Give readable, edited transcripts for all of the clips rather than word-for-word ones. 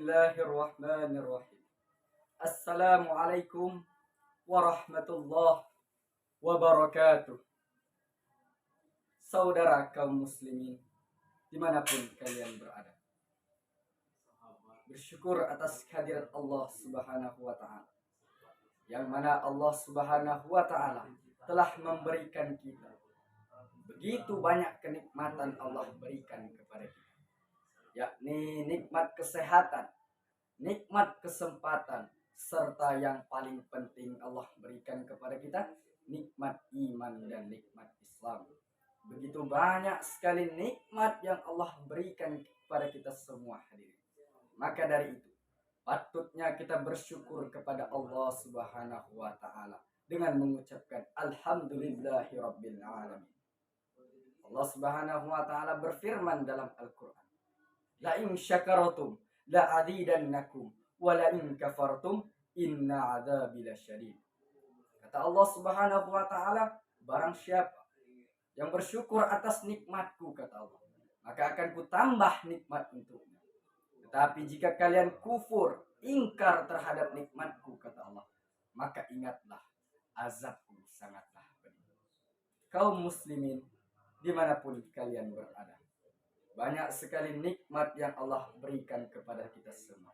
Bismillahirrahmanirrahim. Assalamualaikum warahmatullahi wabarakatuh. Saudara kaum muslimin dimanapun kalian berada, bersyukur atas kehadirat Allah subhanahu wa ta'ala, yang mana Allah subhanahu wa ta'ala telah memberikan kita begitu banyak kenikmatan. Allah berikan kepada kita, yakni nikmat kesehatan, nikmat kesempatan, serta yang paling penting Allah berikan kepada kita nikmat iman dan nikmat Islam. Begitu banyak sekali nikmat yang Allah berikan kepada kita semua hadirin. Maka dari itu patutnya kita bersyukur kepada Allah subhanahu wa ta'ala dengan mengucapkan alhamdulillahirabbil alamin. Allah subhanahu wa ta'ala berfirman dalam Al-Quran, la in syakartum la azidannakum wa la in kafartum inna adzabi lasyadid. Kata Allah subhanahu wa ta'ala, barang siapa yang bersyukur atas nikmatku, kata Allah, maka akan kutambah nikmat untuknya. Tetapi jika kalian kufur, ingkar terhadap nikmatku, kata Allah, maka ingatlah azabku sangatlah pedih. Kaum muslimin dimanapun kalian berada, banyak sekali nikmat yang Allah berikan kepada kita semua.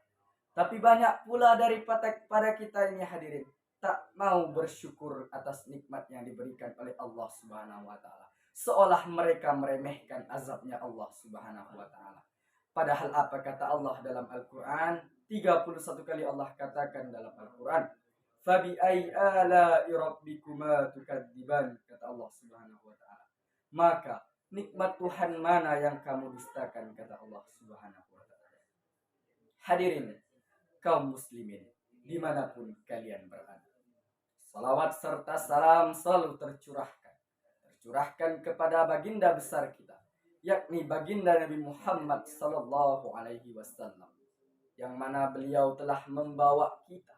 Tapi banyak pula daripada kita ini hadirin tak mau bersyukur atas nikmat yang diberikan oleh Allah subhanahu wa ta'ala, seolah mereka meremehkan azabnya Allah subhanahu wa ta'ala. Padahal apa kata Allah dalam Al-Quran? 31 kali Allah katakan dalam Al-Quran, fabi ayyi ala'i rabbikuma tukadziban, kata Allah subhanahu wa ta'ala. Maka nikmat Tuhan mana yang kamu dustakan, kata Allah subhanahu wa ta'ala. Hadirin kaum muslimin dimanapun kalian berada, salawat serta salam selalu tercurahkan kepada baginda besar kita, yakni baginda Nabi Muhammad sallallahu alaihi wasallam, yang mana beliau telah membawa kita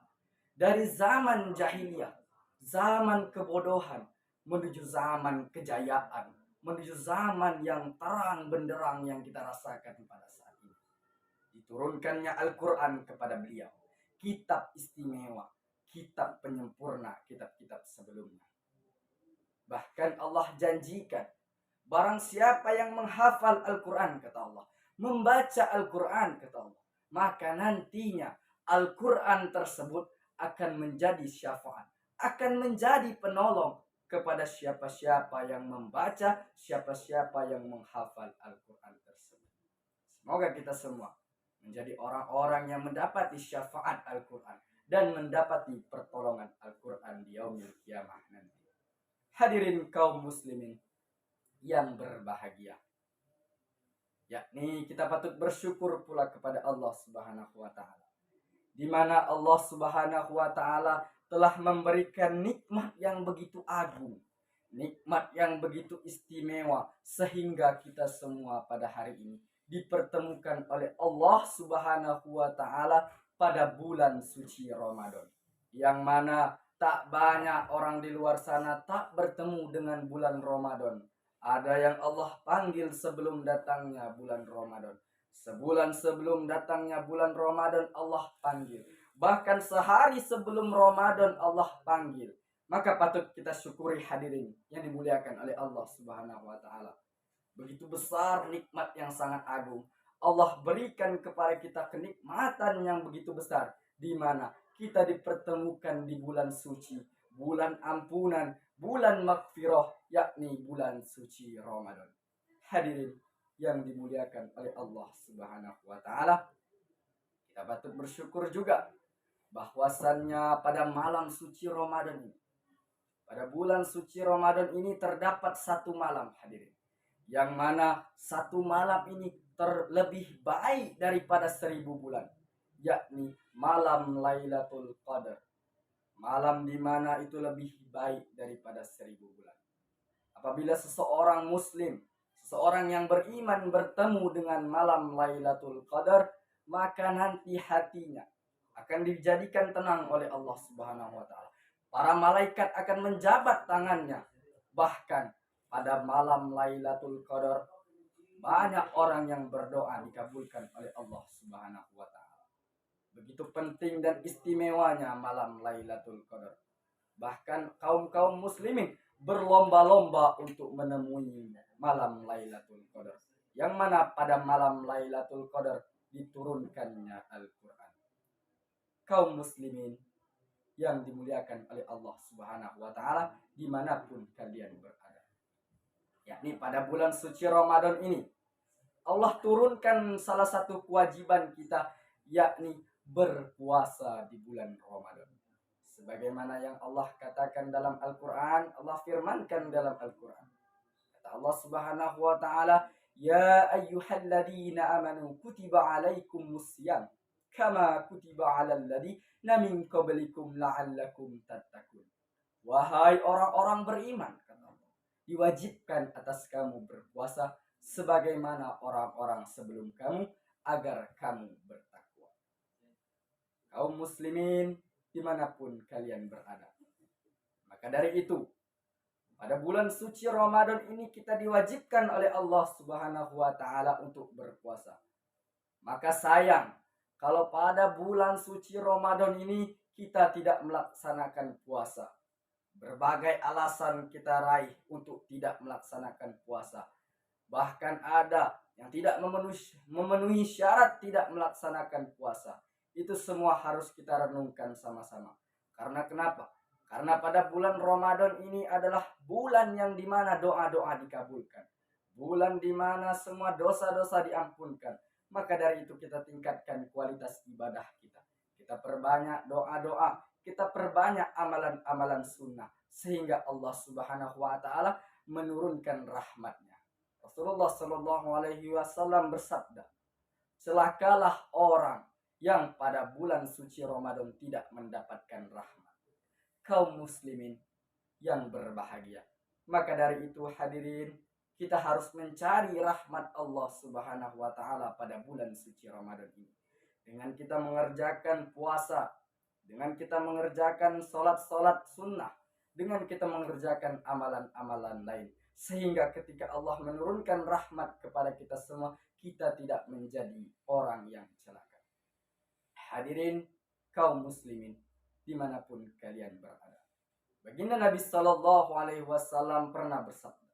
dari zaman jahiliyah, zaman kebodohan, menuju zaman kejayaan, menuju zaman yang terang benderang yang kita rasakan pada saat ini. Diturunkannya Al-Quran kepada beliau, kitab istimewa, kitab penyempurna kitab-kitab sebelumnya. Bahkan Allah janjikan, barang siapa yang menghafal Al-Quran, kata Allah, membaca Al-Quran, kata Allah, maka nantinya Al-Quran tersebut akan menjadi syafaat, akan menjadi penolong kepada siapa-siapa yang membaca, siapa-siapa yang menghafal Al-Quran tersebut. Semoga kita semua menjadi orang-orang yang mendapati syafaat Al-Quran dan mendapati pertolongan Al-Quran di yaumil qiyamah nanti. Hadirin kaum muslimin yang berbahagia, yakni kita patut bersyukur pula kepada Allah subhanahu wa ta'ala, di mana Allah subhanahu wa ta'ala telah memberikan nikmat yang begitu agung, nikmat yang begitu istimewa, sehingga kita semua pada hari ini dipertemukan oleh Allah subhanahu wa ta'ala pada bulan suci Ramadan, yang mana tak banyak orang di luar sana tak bertemu dengan bulan Ramadan. Ada yang Allah panggil sebelum datangnya bulan Ramadan, sebulan sebelum datangnya bulan Ramadan Allah panggil, bahkan sehari sebelum Ramadan Allah panggil. Maka patut kita syukuri hadirin yang dimuliakan oleh Allah subhanahu wa ta'ala. Begitu besar nikmat yang sangat agung Allah berikan kepada kita, kenikmatan yang begitu besar, di mana kita dipertemukan di bulan suci, bulan ampunan, bulan maghfirah, yakni bulan suci Ramadan. Hadirin yang dimuliakan oleh Allah subhanahu wa ta'ala, kita patut bersyukur juga bahwasannya pada malam suci Ramadan ini, pada bulan suci Ramadan ini terdapat satu malam hadirin, yang mana satu malam ini terlebih baik daripada 1000 bulan, yakni malam Lailatul Qadar. Malam di mana itu lebih baik daripada 1000 bulan. Apabila seseorang muslim, seseorang yang beriman bertemu dengan malam Lailatul Qadar, maka nanti hatinya akan dijadikan tenang oleh Allah subhanahu wa ta'ala. Para malaikat akan menjabat tangannya. Bahkan pada malam Lailatul Qadar banyak orang yang berdoa dikabulkan oleh Allah subhanahu wa ta'ala. Begitu penting dan istimewanya malam Lailatul Qadar. Bahkan kaum muslimin berlomba-lomba untuk menemui malam Lailatul Qadar. Yang mana pada malam Lailatul Qadar diturunkannya Al-Quran. Kaum muslimin yang dimuliakan oleh Allah Subhanahu wa taala dimanapun kalian berada. Yakni pada bulan suci Ramadan ini Allah turunkan salah satu kewajiban kita, yakni berpuasa di bulan Ramadan. Sebagaimana yang Allah katakan dalam Al-Quran, Allah firmankan dalam Al-Quran. Kata Allah Subhanahu wa taala, "Ya ayyuhalladzina amanu kutiba alaikumus syiyam kama kutiba 'alal ladzina min qablikum la'allakum tattaqun." Wahai orang-orang beriman, kata Allah, diwajibkan atas kamu berpuasa sebagaimana orang-orang sebelum kamu agar kamu bertakwa. Kaum muslimin dimanapun kalian berada. Maka dari itu, pada bulan suci Ramadan ini kita diwajibkan oleh Allah Subhanahu wa taala untuk berpuasa. Maka sayang kalau pada bulan suci Ramadan ini kita tidak melaksanakan puasa. Berbagai alasan kita raih untuk tidak melaksanakan puasa. Bahkan ada yang tidak memenuhi syarat tidak melaksanakan puasa. Itu semua harus kita renungkan sama-sama. Karena kenapa? Karena pada bulan Ramadan ini adalah bulan yang dimana doa-doa dikabulkan. Bulan dimana semua dosa-dosa diampunkan. Maka dari itu kita tingkatkan kualitas ibadah kita. Kita perbanyak doa-doa. Kita perbanyak amalan-amalan sunnah. Sehingga Allah Subhanahu wa ta'ala menurunkan rahmatnya. Rasulullah Shallallahu Alaihi Wasallam bersabda, celakalah orang yang pada bulan suci Ramadan tidak mendapatkan rahmat. Kaum muslimin yang berbahagia. Maka dari itu hadirin, kita harus mencari rahmat Allah Subhanahu wa taala pada bulan suci Ramadan ini. Dengan kita mengerjakan puasa, dengan kita mengerjakan salat-salat sunnah, dengan kita mengerjakan amalan-amalan lain. Sehingga ketika Allah menurunkan rahmat kepada kita semua, kita tidak menjadi orang yang celaka. Hadirin kaum muslimin dimanapun kalian berada. Baginda Nabi Sallallahu Alaihi Wasallam pernah bersabda,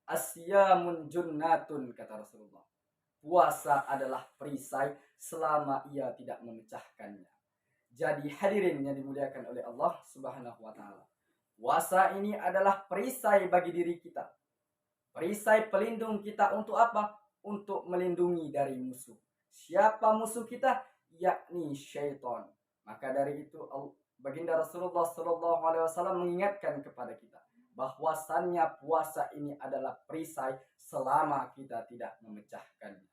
"Asyamun junnatun," kata Rasulullah. Puasa adalah perisai selama ia tidak memecahkannya. Jadi hadirin yang dimuliakan oleh Allah Subhanahu wa taala. Puasa ini adalah perisai bagi diri kita. Perisai pelindung kita untuk apa? Untuk melindungi dari musuh. Siapa musuh kita? Yakni syaitan. Maka dari itu baginda Rasulullah Shallallahu Alaihi Wasallam mengingatkan kepada kita bahwasannya puasa ini adalah perisai selama kita tidak memecahkannya.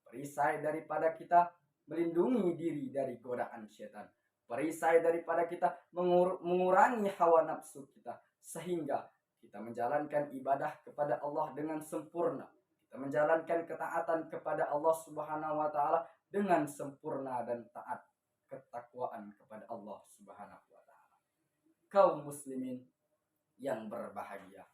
Perisai daripada kita melindungi diri dari godaan syaitan. Perisai daripada kita mengurangi hawa nafsu kita sehingga kita menjalankan ibadah kepada Allah dengan sempurna. Kita menjalankan ketaatan kepada Allah Subhanahu wa taala dengan sempurna dan taat ketakwaan kepada Allah Subhanahu wa taala. Kaum muslimin yang berbahagia.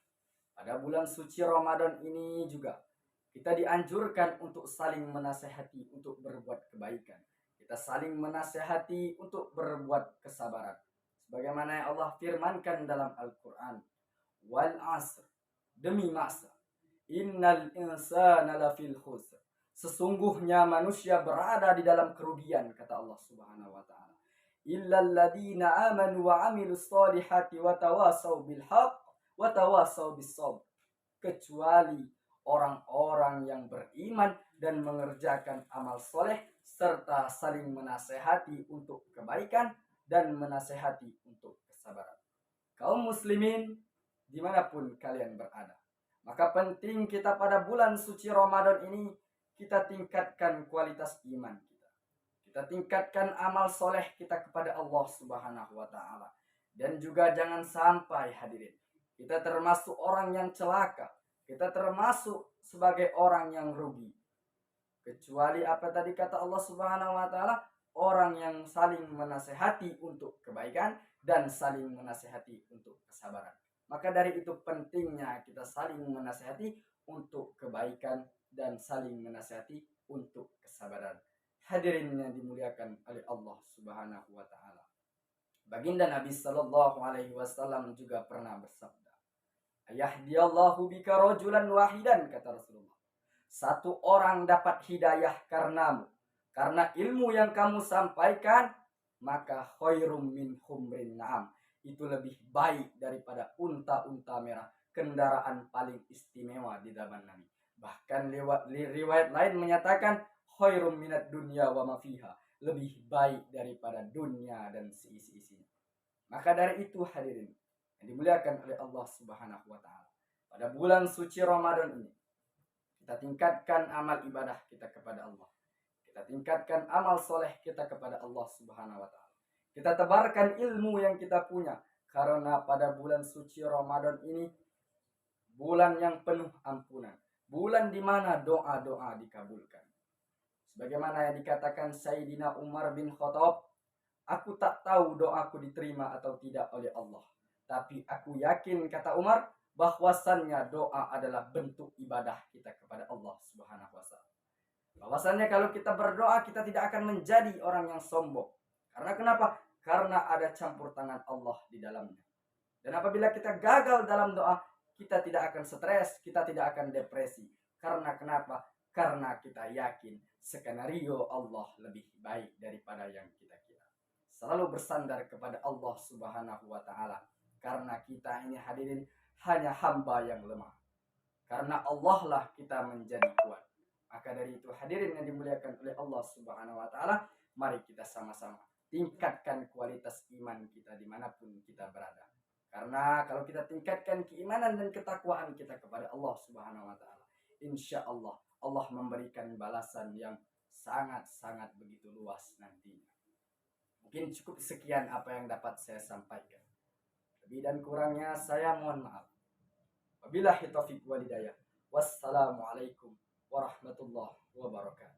Pada bulan suci Ramadan ini juga kita dianjurkan untuk saling menasehati untuk berbuat kebaikan. Kita saling menasehati untuk berbuat kesabaran. Sebagaimana yang Allah firmankan dalam Al-Quran. Wal asr, demi masa. Innal insana lafil khusr. Sesungguhnya manusia berada di dalam kerugian, kata Allah Subhanahu wa taala. Illal ladzina amanu wa amilus solihati wa tawasaw bil haqq wa tawasaw bis sabr. Kecuali orang-orang yang beriman dan mengerjakan amal soleh serta saling menasehati untuk kebaikan dan menasehati untuk kesabaran. Kaum muslimin dimanapun kalian berada, maka penting kita pada bulan suci Ramadan ini kita tingkatkan kualitas iman kita. Kita tingkatkan amal soleh kita kepada Allah Subhanahu wa taala. Dan juga jangan sampai hadirin, kita termasuk orang yang celaka. Kita termasuk sebagai orang yang rugi. Kecuali apa tadi kata Allah Subhanahu wa taala, orang yang saling menasehati untuk kebaikan dan saling menasehati untuk kesabaran. Maka dari itu pentingnya kita saling menasehati untuk kebaikan dan saling menasehati untuk kesabaran. Hadirin yang dimuliakan oleh Allah Subhanahu wa taala. Baginda Nabi sallallahu alaihi wasallam juga pernah bersabda, "Yahdiyallahu bika rajulan wahidan," kata Rasulullah. Satu orang dapat hidayah karenamu, karena ilmu yang kamu sampaikan, maka khairum min humrin na'am. Itu lebih baik daripada unta-unta merah, kendaraan paling istimewa di zaman Nabi. Bahkan lewat riwayat lain menyatakan khairum minat dunya wa ma fiha, lebih baik daripada dunia dan seisi-isinya. Maka dari itu hadirin yang dimuliakan oleh Allah Subhanahu wa taala, pada bulan suci Ramadan ini kita tingkatkan amal ibadah kita kepada Allah. Kita tingkatkan amal soleh kita kepada Allah Subhanahu wa taala. Kita tebarkan ilmu yang kita punya, karena pada bulan suci Ramadan ini bulan yang penuh ampunan, bulan di mana doa-doa dikabulkan. Sebagaimana yang dikatakan Sayyidina Umar bin Khattab, "Aku tak tahu doaku diterima atau tidak oleh Allah, tapi aku yakin," kata Umar, "bahwasannya doa adalah bentuk ibadah kita kepada Allah Subhanahu wa taala." Bahwasannya kalau kita berdoa, kita tidak akan menjadi orang yang sombong. Karena kenapa? Karena ada campur tangan Allah di dalamnya. Dan apabila kita gagal dalam doa, kita tidak akan stres, kita tidak akan depresi. Karena kenapa? Karena kita yakin skenario Allah lebih baik daripada yang kita kira. Selalu bersandar kepada Allah Subhanahu wa taala, karena kita ini hadirin hanya hamba yang lemah. Karena Allah lah kita menjadi kuat. Maka dari itu hadirin yang dimuliakan oleh Allah Subhanahu wa taala, mari kita sama-sama tingkatkan kualitas iman kita dimanapun kita berada. Karena kalau kita tingkatkan keimanan dan ketakwaan kita kepada Allah Subhanahu wa taala, insya Allah Allah memberikan balasan yang sangat-sangat begitu luas nantinya. Mungkin cukup sekian apa yang dapat saya sampaikan. Lebih dan kurangnya saya mohon maaf. Wabillahi taufiq wal hidayah. Wassalamualaikum warahmatullahi wabarakatuh.